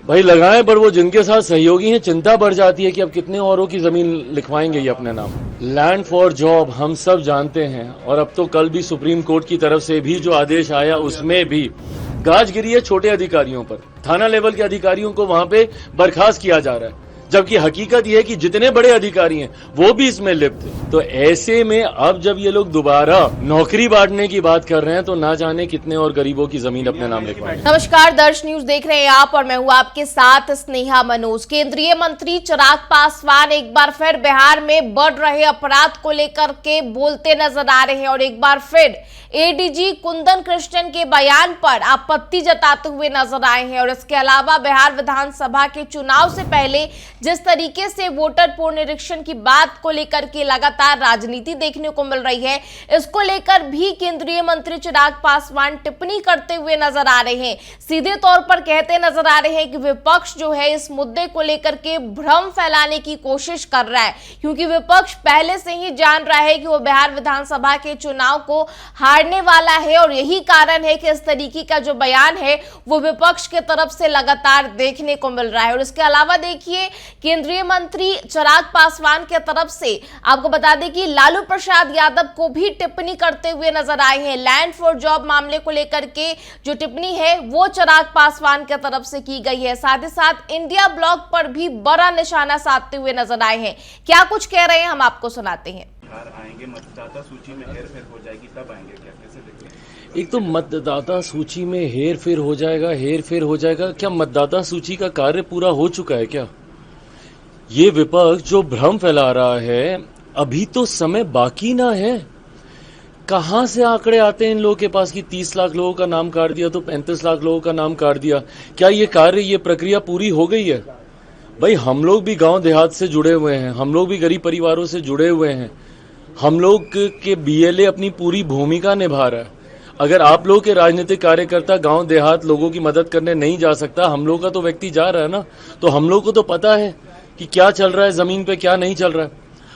भाई लगाएं, पर वो जिनके साथ सहयोगी हैं चिंता बढ़ जाती है कि अब कितने औरों की जमीन लिखवाएंगे ये अपने नाम। लैंड फॉर जॉब हम सब जानते हैं, और अब तो कल भी सुप्रीम कोर्ट की तरफ से भी जो आदेश आया उसमें भी गाज गिरी है छोटे अधिकारियों पर। थाना लेवल के अधिकारियों को वहां पे बर्खास्त किया जा रहा है, जबकि हकीकत यह है कि जितने बड़े अधिकारी हैं वो भी इसमें लिप्त हैं। तो ऐसे में अब जब ये लोग दोबारा नौकरी बांटने की बात कर रहे हैं तो ना जाने कितने और गरीबों की जमीन अपने नाम लिखवाएंगे। नमस्कार, दर्श न्यूज देख रहे हैं आप और मैं हूं आपके साथ स्नेहा मनोज। केंद्रीय मंत्री चिराग पासवान एक बार फिर बिहार में बढ़ रहे अपराध को लेकर के बोलते नजर आ रहे हैं और एक बार फिर एडीजी कुंदन कृष्णन के बयान पर आपत्ति जताते हुए नजर आए हैं। और इसके अलावा बिहार विधानसभा के चुनाव से पहले जिस तरीके से वोटर पुनरीक्षण की बात को लेकर के लगातार राजनीति देखने को मिल रही है, इसको लेकर भी केंद्रीय मंत्री चिराग पासवान टिप्पणी करते हुए नजर आ रहे हैं। सीधे तौर पर कहते नजर आ रहे हैं कि विपक्ष जो है इस मुद्दे को लेकर के भ्रम फैलाने की कोशिश कर रहा है, क्योंकि विपक्ष पहले से ही जान रहा है कि वो बिहार विधानसभा के चुनाव को हारने वाला है और यही कारण है कि इस तरीके का जो बयान है वो विपक्ष के तरफ से लगातार देखने को मिल रहा है। और इसके अलावा देखिए, केंद्रीय मंत्री चिराग पासवान के तरफ से आपको बता दें कि लालू प्रसाद यादव को भी टिप्पणी करते हुए नजर आए हैं। लैंड फॉर जॉब मामले को लेकर के जो टिप्पणी है वो चिराग पासवान की तरफ से की गई है। साथ ही साथ इंडिया ब्लॉक पर भी बड़ा निशाना साधते हुए नजर आए हैं। क्या कुछ कह रहे हैं हम आपको सुनाते हैं। आएंगे मतदाता सूची में हेरफेर हो जाएगी तब आएंगे क्या, कैसे देखते हैं? एक तो मतदाता सूची में हेर फेर हो जाएगा, क्या मतदाता सूची का कार्य पूरा हो चुका है क्या? ये विपक्ष जो भ्रम फैला रहा है, अभी तो समय बाकी ना है। कहां से आंकड़े आते हैं इन लोगों के पास कि 30 लाख लोगों का नाम काट दिया तो 35 लाख लोगों का नाम काट दिया? क्या ये कार्य, ये प्रक्रिया पूरी हो गई है? भाई हम लोग भी गांव देहात से जुड़े हुए हैं, हम लोग भी गरीब परिवारों से जुड़े हुए हैं, हम लोग के बीएलए अपनी पूरी भूमिका निभा रहा है। अगर आप लोग के राजनीतिक कार्यकर्ता गांव देहात लोगों की मदद करने नहीं जा सकता, हम लोग का तो व्यक्ति जा रहा है ना, तो हम लोग को तो पता है कि क्या चल रहा है जमीन पे, क्या नहीं चल रहा है।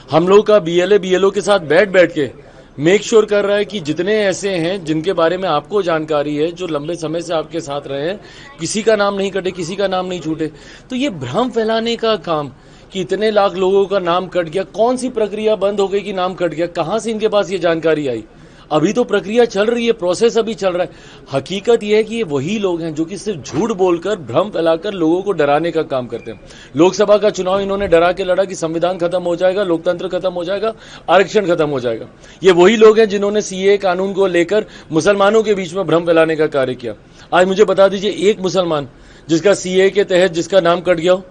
हम लोग का बीएलओ के साथ बैठ के मेक श्योर कर रहा है कि जितने ऐसे हैं जिनके बारे में आपको जानकारी है, जो लंबे समय से आपके साथ रहे हैं, किसी का नाम नहीं कटे, किसी का नाम नहीं छूटे। तो ये भ्रम फैलाने का काम कि इतने लाख लोगों का नाम कट गया, कौन सी प्रक्रिया बंद हो गई कि नाम कट गया? कहां से इनके पास ये जानकारी आई? अभी तो प्रक्रिया चल रही है, प्रोसेस अभी चल रहा है। हकीकत यह है कि ये वही लोग हैं जो कि सिर्फ झूठ बोलकर, भ्रम फैलाकर लोगों को डराने का काम करते हैं। लोकसभा का चुनाव इन्होंने डरा के लड़ा कि संविधान खत्म हो जाएगा, लोकतंत्र खत्म हो जाएगा, आरक्षण खत्म हो जाएगा। ये वही लोग हैं जिन्होंने सीए कानून को लेकर मुसलमानों के बीच में भ्रम फैलाने का कार्य किया। आज मुझे बता दीजिए, एक मुसलमान जिसका सीए के तहत जिसका नाम कट गया हो,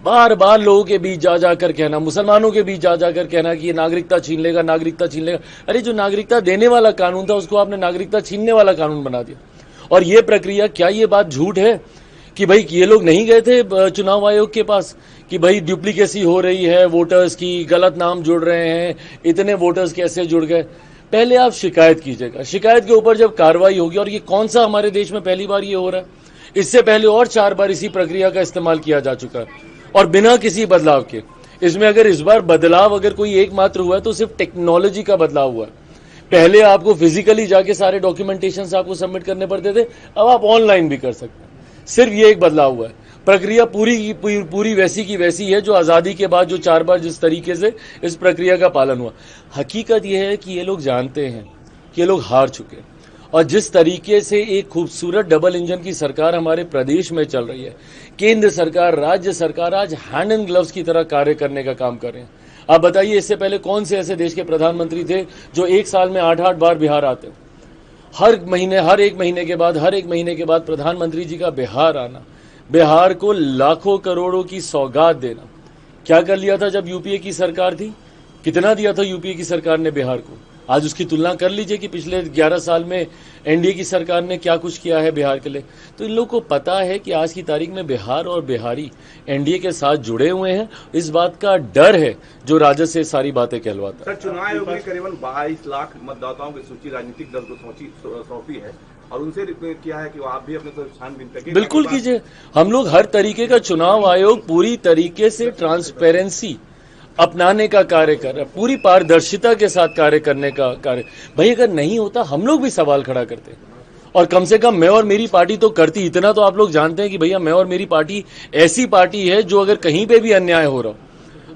बार बार लोगों के बीच जा जाकर कहना, मुसलमानों के बीच जा जाकर कहना कि ये नागरिकता छीन लेगा, नागरिकता छीन लेगा। अरे जो नागरिकता देने वाला कानून था उसको आपने नागरिकता छीनने वाला कानून बना दिया। और ये प्रक्रिया, क्या ये बात झूठ है कि भाई ये लोग नहीं गए थे चुनाव आयोग के पास कि भाई डुप्लीकेसी हो रही है वोटर्स की, गलत नाम जुड़ रहे हैं, इतने वोटर्स कैसे जुड़ गए? पहले आप शिकायत कीजिएगा, शिकायत के ऊपर जब कार्रवाई होगी, और ये कौन सा हमारे देश में पहली बार ये हो रहा है? इससे पहले और 4 बार इसी प्रक्रिया का इस्तेमाल किया जा चुका है और बिना किसी बदलाव के। इसमें अगर इस बार बदलाव अगर कोई एकमात्र हुआ है तो सिर्फ टेक्नोलॉजी का बदलाव हुआ है। पहले आपको फिजिकली जाके सारे डॉक्यूमेंटेशन आपको सबमिट करने पड़ते थे, अब आप ऑनलाइन भी कर सकते हैं। सिर्फ ये एक बदलाव हुआ है। प्रक्रिया पूरी वैसी की वैसी है जो आजादी के बाद जो 4 बार जिस तरीके से इस प्रक्रिया का पालन हुआ। हकीकत यह है कि ये लोग जानते हैं कि ये लोग हार चुके हैं, और जिस तरीके से एक खूबसूरत डबल इंजन की सरकार हमारे प्रदेश में चल रही है, केंद्र सरकार, राज्य सरकार आज हैंड एंड ग्लव्स की तरह कार्य करने का काम कर रहे हैं। आप बताइए, इससे पहले कौन से ऐसे देश के प्रधानमंत्री थे जो एक साल में 8-8 बार बिहार आते? हर एक महीने के बाद प्रधानमंत्री जी का बिहार आना, बिहार को लाखों करोड़ों की सौगात देना। क्या कर लिया था जब यूपीए की सरकार थी? कितना दिया था यूपीए की सरकार ने बिहार को? आज उसकी तुलना कर लीजिए कि पिछले 11 साल में एनडीए की सरकार ने क्या कुछ किया है बिहार के लिए। तो इन लोगों को पता है कि आज की तारीख में बिहार और बिहारी एनडीए के साथ जुड़े हुए हैं। इस बात का डर है जो राजद से सारी बातें कहलवाता है। सर, चुनाव आयोग ने करीबन 22 लाख मतदाताओं की सूची राजनीतिक दल को सौंपी है और उनसे किया है कि आप भी अपने छानबीन करिए। बिल्कुल कीजिए। हम लोग हर तरीके का, चुनाव आयोग पूरी तरीके से ट्रांसपेरेंसी अपनाने का कार्य कर रहा है, पूरी पारदर्शिता के साथ कार्य करने का कार्य। भाई अगर नहीं होता हम लोग भी सवाल खड़ा करते और कम से कम मैं और मेरी पार्टी तो करती। इतना तो आप लोग जानते हैं कि भैया मैं और मेरी पार्टी ऐसी पार्टी है जो अगर कहीं पे भी अन्याय हो रहा हो,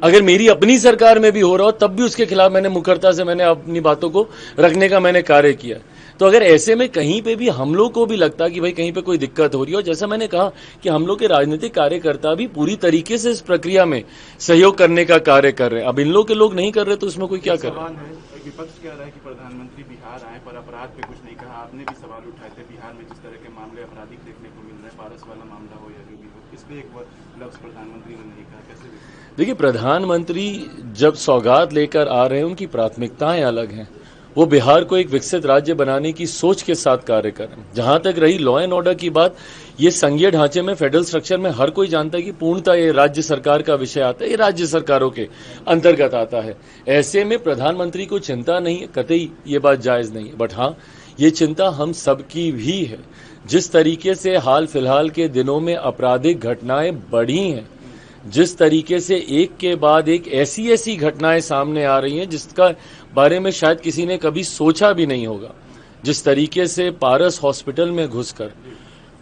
अगर मेरी अपनी सरकार में भी हो रहा हो, तब भी उसके खिलाफ मैंने मुखरता से मैंने अपनी बातों को रखने का मैंने कार्य किया। तो अगर ऐसे में कहीं पे भी हम लोग को भी लगता कि भाई कहीं पे कोई दिक्कत हो रही है, और जैसा मैंने कहा कि हम लोग के राजनीतिक कार्यकर्ता भी पूरी तरीके से इस प्रक्रिया में सहयोग करने का कार्य कर रहे हैं। अब इन लोग के लोग नहीं कर रहे तो उसमें कोई क्या कर रहा है। विपक्ष कह रहा है कि प्रधानमंत्री बिहार आए पर अपराध पे कुछ नहीं कहा। आपने भी सवाल उठाए थे बिहार में जिस तरह के मामले आपराधिक देखने को मिल रहे हैं, पारस वाला मामला हो या जो भी हो, इस पे एक लफ्ज प्रधानमंत्री ने नहीं कहा, कैसे? देखिए, प्रधानमंत्री जब सौगात लेकर आ रहे हैं उनकी प्राथमिकताएं अलग हैं। वो बिहार को एक विकसित राज्य बनाने की सोच के साथ कार्य कर रहे हैं। जहां तक रही लॉ एंड ऑर्डर की बात, ये संघीय ढांचे में फेडरल स्ट्रक्चर में हर कोई जानता है कि पूर्णतः ये राज्य सरकार का विषय आता है, ये राज्य सरकारों के अंतर्गत आता है। ऐसे में प्रधानमंत्री को चिंता नहीं है, कतई ये बात जायज नहीं है। बट हाँ, ये चिंता हम सबकी भी है। जिस तरीके से हाल फिलहाल के दिनों में आपराधिक घटनाएं बढ़ी हैं, जिस तरीके से एक के बाद एक ऐसी घटनाएं सामने आ रही हैं जिसका बारे में शायद किसी ने कभी सोचा भी नहीं होगा। जिस तरीके से पारस हॉस्पिटल में घुसकर,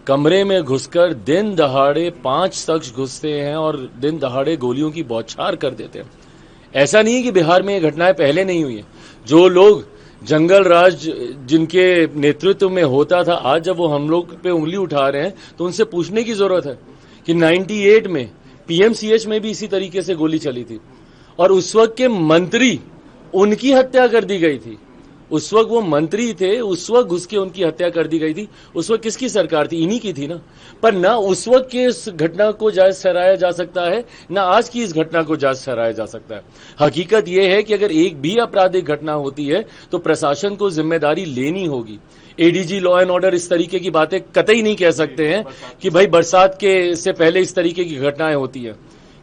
कमरे में घुसकर दिन दहाड़े 5 शख्स घुसते हैं और दिन दहाड़े गोलियों की बौछार कर देते हैं। ऐसा नहीं है कि बिहार में ये घटनाएं पहले नहीं हुई हैं। जो लोग जंगल राज जिनके नेतृत्व में होता था, आज जब वो हम लोग पे उंगली उठा रहे हैं तो उनसे पूछने की जरूरत है कि 98 में पीएमसीएच में भी इसी तरीके से गोली चली थी और उस वक्त के मंत्री, उनकी हत्या कर दी गई थी। उस वक्त वो मंत्री थे, उस वक्त घुस के उनकी हत्या कर दी गई थी। उस वक्त किसकी सरकार थी? इन्हीं की थी ना। पर ना उस वक्त की इस घटना को जायज ठहराया जा सकता है, ना आज की इस घटना को जायज ठहराया जा सकता है। हकीकत यह है कि अगर एक भी आपराधिक घटना होती है तो प्रशासन को जिम्मेदारी लेनी होगी। एडीजी लॉ एंड ऑर्डर इस तरीके की बातें कतई नहीं कह सकते हैं कि भाई बरसात के से पहले इस तरीके की घटनाएं होती है।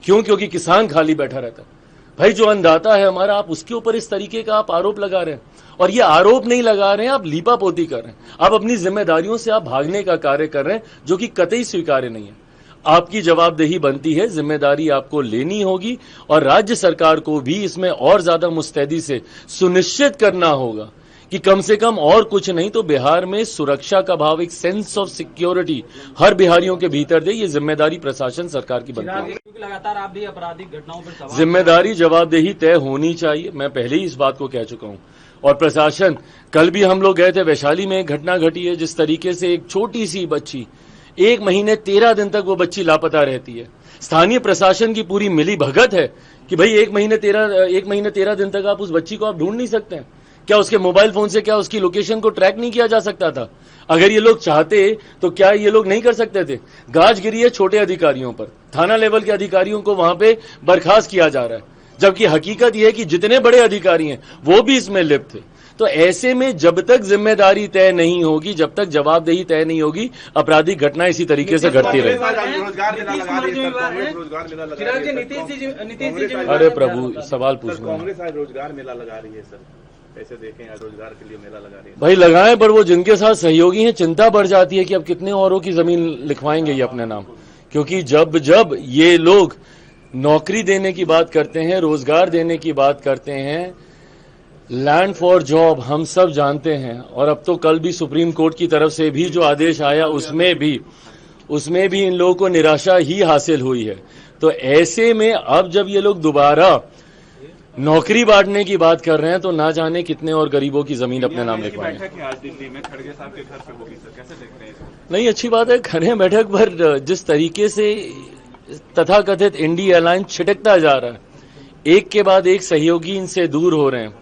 क्यों? क्योंकि किसान खाली बैठा रहता है। भाई जो अन्नदाता है हमारा, आप उसके ऊपर इस तरीके का आप आरोप लगा रहे हैं। और ये आरोप नहीं लगा रहे हैं, आप लीपापोती कर रहे हैं। आप अपनी जिम्मेदारियों से आप भागने का कार्य कर रहे हैं, जो कि कतई स्वीकार्य नहीं है। आपकी जवाबदेही बनती है, जिम्मेदारी आपको लेनी होगी और राज्य सरकार को भी इसमें और ज्यादा मुस्तैदी से सुनिश्चित करना होगा कि कम से कम और कुछ नहीं तो बिहार में सुरक्षा का भाव, एक सेंस ऑफ सिक्योरिटी हर बिहारियों के भीतर दे। ये जिम्मेदारी प्रशासन सरकार की बनती है। क्योंकि लगातार आप भी आपराधिक घटनाओं पर सवाल, जिम्मेदारी जवाबदेही तय होनी चाहिए। मैं पहले ही इस बात को कह चुका हूं। और प्रशासन, कल भी हम लोग गए थे, वैशाली में एक घटना घटी है जिस तरीके से एक छोटी सी बच्ची 1 महीने 13 दिन तक वो बच्ची लापता रहती है। स्थानीय प्रशासन की पूरी मिली भगत है कि भाई 1 महीने 13 दिन तक आप उस बच्ची को आप ढूंढ नहीं सकते हैं। क्या उसके मोबाइल फोन से क्या उसकी लोकेशन को ट्रैक नहीं किया जा सकता था? अगर ये लोग चाहते तो क्या ये लोग नहीं कर सकते थे? गाज गिरी है छोटे अधिकारियों पर, थाना लेवल के अधिकारियों को वहां पे बर्खास्त किया जा रहा है, जबकि हकीकत यह है कि जितने बड़े अधिकारी हैं वो भी इसमें लिप्त थे। तो ऐसे में जब तक जिम्मेदारी तय नहीं होगी, जब तक जवाबदेही तय नहीं होगी, आपराधिक घटना इसी तरीके से घटती रहेगी। अरे प्रभु, सवाल पूछना। कांग्रेस आज रोजगार मेला लगा रही है सर, ऐसे देखें यार, रोजगार के लिए मेला लगा रही है। भाई लगाएं, पर वो जिनके साथ सहयोगी हैं, चिंता बढ़ जाती है कि अब कितने औरों की जमीन लिखवाएंगे ये अपने नाम। क्योंकि जब जब ये लोग नौकरी देने की बात करते हैं, रोजगार देने की बात करते हैं, लैंड फॉर जॉब हम सब जानते हैं। और अब तो कल भी सुप्रीम कोर्ट की तरफ से भी जो आदेश आया उसमें भी इन लोगों को निराशा ही हासिल हुई है। तो ऐसे में अब जब ये लोग दोबारा नौकरी बांटने की बात कर रहे हैं तो ना जाने कितने और गरीबों की जमीन अपने नाम लिखवाएंगे। आज दिल्ली में खड़गे साहब के घर पे होगी सर, कैसे देख रहे हैं? नहीं, अच्छी बात है। खड़े बैठक पर जिस तरीके से तथाकथित इंडी अलायंस छिटकता जा रहा है, एक के बाद एक सहयोगी इनसे दूर हो रहे हैं।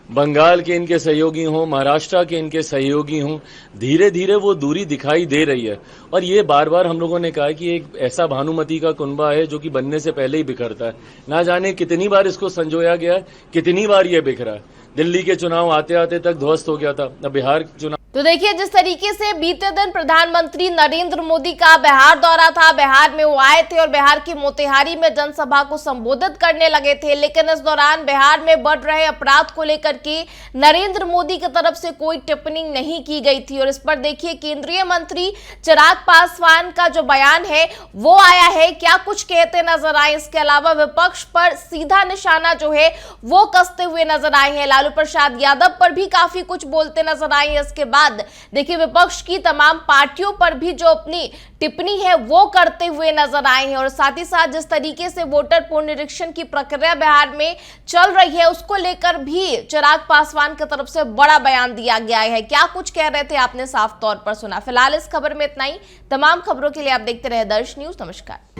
बंगाल के इनके सहयोगी हों, महाराष्ट्र के इनके सहयोगी हों, धीरे धीरे वो दूरी दिखाई दे रही है। और ये बार बार हम लोगों ने कहा कि एक ऐसा भानुमति का कुनबा है जो कि बनने से पहले ही बिखरता है। ना जाने कितनी बार इसको संजोया गया है, कितनी बार ये बिखरा है। दिल्ली के चुनाव आते आते तक ध्वस्त हो गया था, अब बिहार के चुनाव। तो देखिए, जिस तरीके से बीते दिन प्रधानमंत्री नरेंद्र मोदी का बिहार दौरा था, बिहार में वो आए थे और बिहार की मोतिहारी में जनसभा को संबोधित करने लगे थे। लेकिन इस दौरान बिहार में बढ़ रहे अपराध को लेकर के नरेंद्र मोदी की तरफ से कोई टिप्पणी नहीं की गई थी। और इस पर देखिए, केंद्रीय मंत्री चिराग पासवान का जो बयान है वो आया है, क्या कुछ कहते नजर आए। इसके अलावा विपक्ष पर सीधा निशाना जो है वो कसते हुए नजर आए हैं। लालू प्रसाद यादव पर भी काफी कुछ बोलते नजर आए। इसके बाद देखिए विपक्ष की तमाम पार्टियों पर भी जो अपनी टिप्पणी है वो करते हुए नजर आए हैं और साथ ही साथ जिस तरीके से वोटर पुनरीक्षण की प्रक्रिया बिहार में चल रही है उसको लेकर भी चिराग पासवान की तरफ से बड़ा बयान दिया गया है। क्या कुछ कह रहे थे आपने साफ तौर पर सुना। फिलहाल इस खबर में इतना ही। तमाम खबरों के लिए आप देखते रहे दर्श न्यूज। नमस्कार।